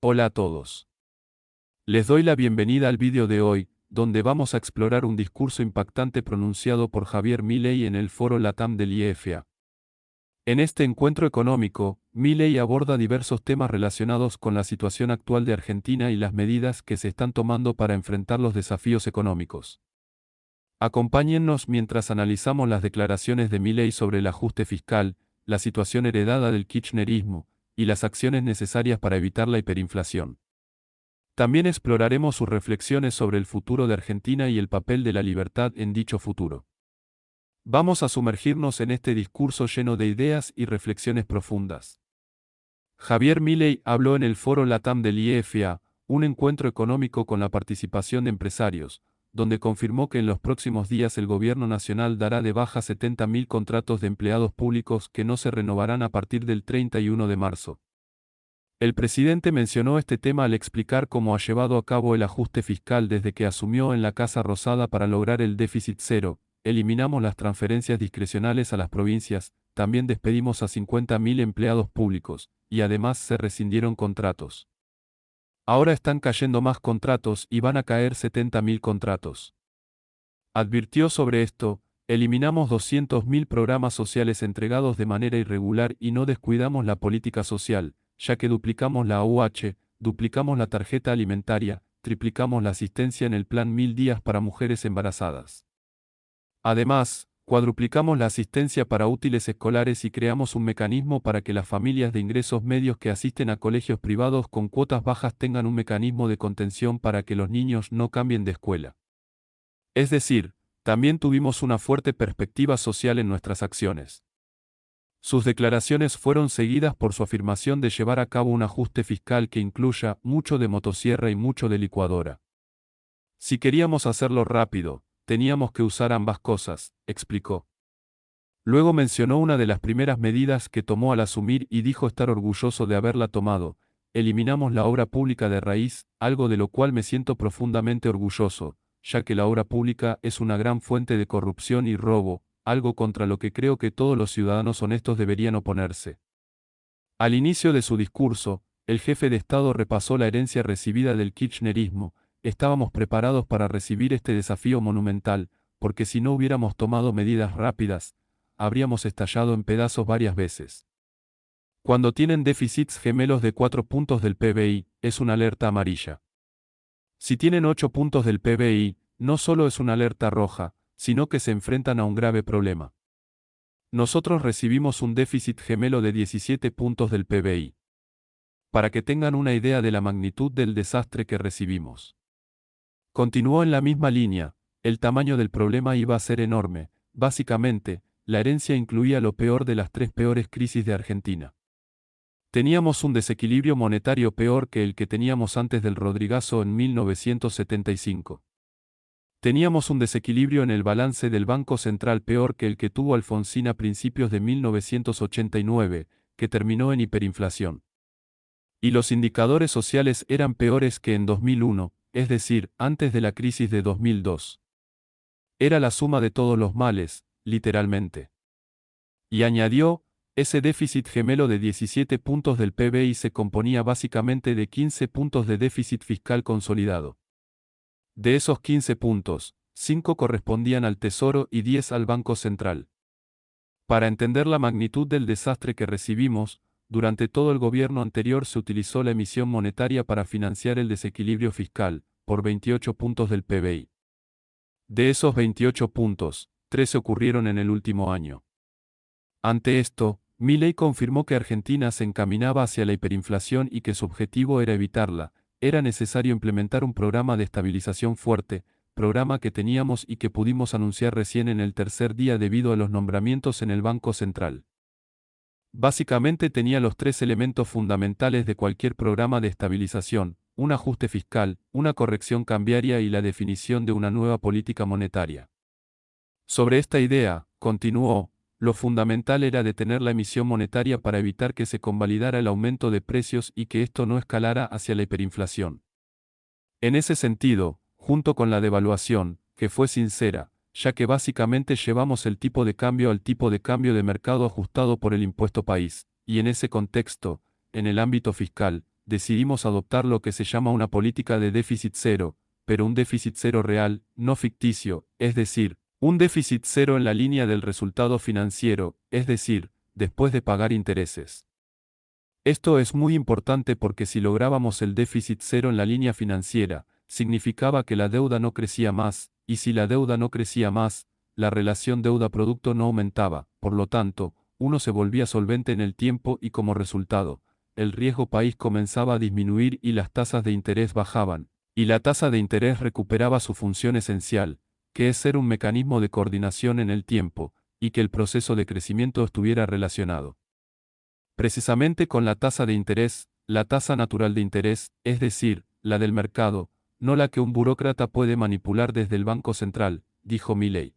Hola a todos. Les doy la bienvenida al vídeo de hoy, donde vamos a explorar un discurso impactante pronunciado por Javier Milei en el foro LATAM del IFA. En este encuentro económico, Milei aborda diversos temas relacionados con la situación actual de Argentina y las medidas que se están tomando para enfrentar los desafíos económicos. Acompáñennos mientras analizamos las declaraciones de Milei sobre el ajuste fiscal, la situación heredada del kirchnerismo, y las acciones necesarias para evitar la hiperinflación. También exploraremos sus reflexiones sobre el futuro de Argentina y el papel de la libertad en dicho futuro. Vamos a sumergirnos en este discurso lleno de ideas y reflexiones profundas. Javier Milei habló en el foro LATAM del IFA, un encuentro económico con la participación de empresarios, donde confirmó que en los próximos días el gobierno nacional dará de baja 70.000 contratos de empleados públicos que no se renovarán a partir del 31 de marzo. El presidente mencionó este tema al explicar cómo ha llevado a cabo el ajuste fiscal desde que asumió en la Casa Rosada para lograr el déficit cero. Eliminamos las transferencias discrecionales a las provincias, también despedimos a 50.000 empleados públicos, y además se rescindieron contratos. Ahora están cayendo más contratos y van a caer 70.000 contratos. Advirtió sobre esto: eliminamos 200.000 programas sociales entregados de manera irregular y no descuidamos la política social, ya que duplicamos la AUH, duplicamos la tarjeta alimentaria, triplicamos la asistencia en el plan 1000 días para mujeres embarazadas. Además, cuadruplicamos la asistencia para útiles escolares y creamos un mecanismo para que las familias de ingresos medios que asisten a colegios privados con cuotas bajas tengan un mecanismo de contención para que los niños no cambien de escuela. Es decir, también tuvimos una fuerte perspectiva social en nuestras acciones. Sus declaraciones fueron seguidas por su afirmación de llevar a cabo un ajuste fiscal que incluya mucho de motosierra y mucho de licuadora. Si queríamos hacerlo rápido, teníamos que usar ambas cosas, explicó. Luego mencionó una de las primeras medidas que tomó al asumir y dijo estar orgulloso de haberla tomado: eliminamos la obra pública de raíz, algo de lo cual me siento profundamente orgulloso, ya que la obra pública es una gran fuente de corrupción y robo, algo contra lo que creo que todos los ciudadanos honestos deberían oponerse. Al inicio de su discurso, el jefe de Estado repasó la herencia recibida del kirchnerismo. Estábamos preparados para recibir este desafío monumental, porque si no hubiéramos tomado medidas rápidas, habríamos estallado en pedazos varias veces. Cuando tienen déficits gemelos de 4 puntos del PBI, es una alerta amarilla. Si tienen 8 puntos del PBI, no solo es una alerta roja, sino que se enfrentan a un grave problema. Nosotros recibimos un déficit gemelo de 17 puntos del PBI. Para que tengan una idea de la magnitud del desastre que recibimos. Continuó en la misma línea: el tamaño del problema iba a ser enorme. Básicamente, la herencia incluía lo peor de las 3 peores crisis de Argentina. Teníamos un desequilibrio monetario peor que el que teníamos antes del Rodrigazo en 1975. Teníamos un desequilibrio en el balance del Banco Central peor que el que tuvo Alfonsín a principios de 1989, que terminó en hiperinflación. Y los indicadores sociales eran peores que en 2001, es decir, antes de la crisis de 2002. Era la suma de todos los males, literalmente. Y añadió: ese déficit gemelo de 17 puntos del PBI se componía básicamente de 15 puntos de déficit fiscal consolidado. De esos 15 puntos, 5 correspondían al Tesoro y 10 al Banco Central. Para entender la magnitud del desastre que recibimos, durante todo el gobierno anterior se utilizó la emisión monetaria para financiar el desequilibrio fiscal, por 28 puntos del PBI. De esos 28 puntos, 13 ocurrieron en el último año. Ante esto, Milei confirmó que Argentina se encaminaba hacia la hiperinflación y que su objetivo era evitarla. Era necesario implementar un programa de estabilización fuerte, programa que teníamos y que pudimos anunciar recién en el tercer día debido a los nombramientos en el Banco Central. Básicamente tenía los 3 elementos fundamentales de cualquier programa de estabilización: un ajuste fiscal, una corrección cambiaria y la definición de una nueva política monetaria. Sobre esta idea, continuó, lo fundamental era detener la emisión monetaria para evitar que se convalidara el aumento de precios y que esto no escalara hacia la hiperinflación. En ese sentido, junto con la devaluación, que fue sincera, ya que básicamente llevamos el tipo de cambio al tipo de cambio de mercado ajustado por el impuesto país, y en ese contexto, en el ámbito fiscal, decidimos adoptar lo que se llama una política de déficit cero, pero un déficit cero real, no ficticio, es decir, un déficit cero en la línea del resultado financiero, es decir, después de pagar intereses. Esto es muy importante porque si lográbamos el déficit cero en la línea financiera, significaba que la deuda no crecía más, y si la deuda no crecía más, la relación deuda-producto no aumentaba, por lo tanto, uno se volvía solvente en el tiempo y como resultado, el riesgo país comenzaba a disminuir y las tasas de interés bajaban, y la tasa de interés recuperaba su función esencial, que es ser un mecanismo de coordinación en el tiempo, y que el proceso de crecimiento estuviera relacionado precisamente con la tasa de interés, la tasa natural de interés, es decir, la del mercado, no la que un burócrata puede manipular desde el Banco Central, dijo Milei.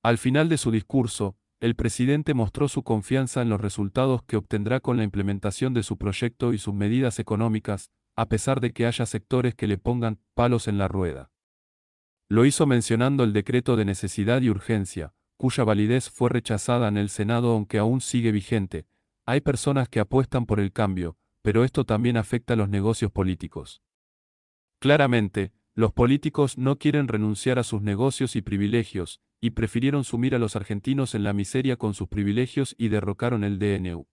Al final de su discurso, el presidente mostró su confianza en los resultados que obtendrá con la implementación de su proyecto y sus medidas económicas, a pesar de que haya sectores que le pongan palos en la rueda. Lo hizo mencionando el decreto de necesidad y urgencia, cuya validez fue rechazada en el Senado aunque aún sigue vigente. Hay personas que apuestan por el cambio, pero esto también afecta a los negocios políticos. Claramente, los políticos no quieren renunciar a sus negocios y privilegios, y prefirieron sumir a los argentinos en la miseria con sus privilegios y derrocaron el DNU.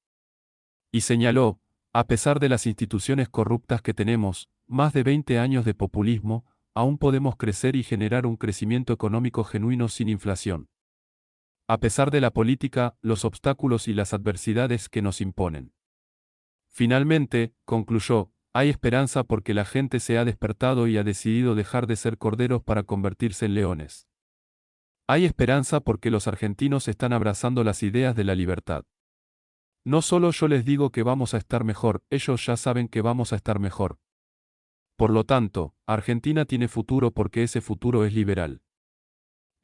Y señaló, a pesar de las instituciones corruptas que tenemos, más de 20 años de populismo, aún podemos crecer y generar un crecimiento económico genuino sin inflación. A pesar de la política, los obstáculos y las adversidades que nos imponen. Finalmente, concluyó, hay esperanza porque la gente se ha despertado y ha decidido dejar de ser corderos para convertirse en leones. Hay esperanza porque los argentinos están abrazando las ideas de la libertad. No solo yo les digo que vamos a estar mejor, ellos ya saben que vamos a estar mejor. Por lo tanto, Argentina tiene futuro porque ese futuro es liberal.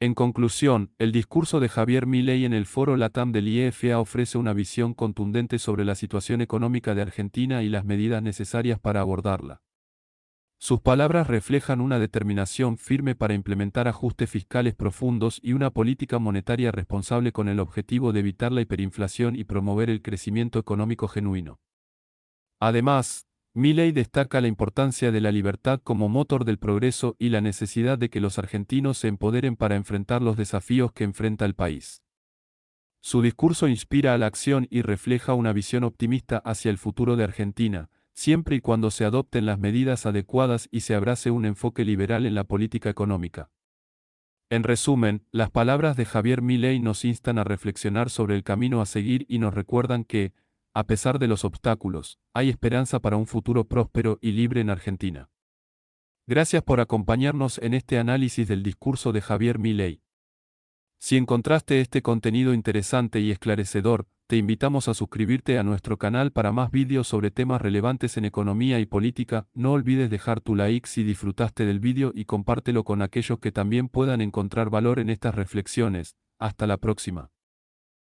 En conclusión, el discurso de Javier Milei en el Foro LATAM del IEFA ofrece una visión contundente sobre la situación económica de Argentina y las medidas necesarias para abordarla. Sus palabras reflejan una determinación firme para implementar ajustes fiscales profundos y una política monetaria responsable con el objetivo de evitar la hiperinflación y promover el crecimiento económico genuino. Además, Milei destaca la importancia de la libertad como motor del progreso y la necesidad de que los argentinos se empoderen para enfrentar los desafíos que enfrenta el país. Su discurso inspira a la acción y refleja una visión optimista hacia el futuro de Argentina, siempre y cuando se adopten las medidas adecuadas y se abrace un enfoque liberal en la política económica. En resumen, las palabras de Javier Milei nos instan a reflexionar sobre el camino a seguir y nos recuerdan que, a pesar de los obstáculos, hay esperanza para un futuro próspero y libre en Argentina. Gracias por acompañarnos en este análisis del discurso de Javier Milei. Si encontraste este contenido interesante y esclarecedor, te invitamos a suscribirte a nuestro canal para más vídeos sobre temas relevantes en economía y política. No olvides dejar tu like si disfrutaste del vídeo y compártelo con aquellos que también puedan encontrar valor en estas reflexiones. Hasta la próxima.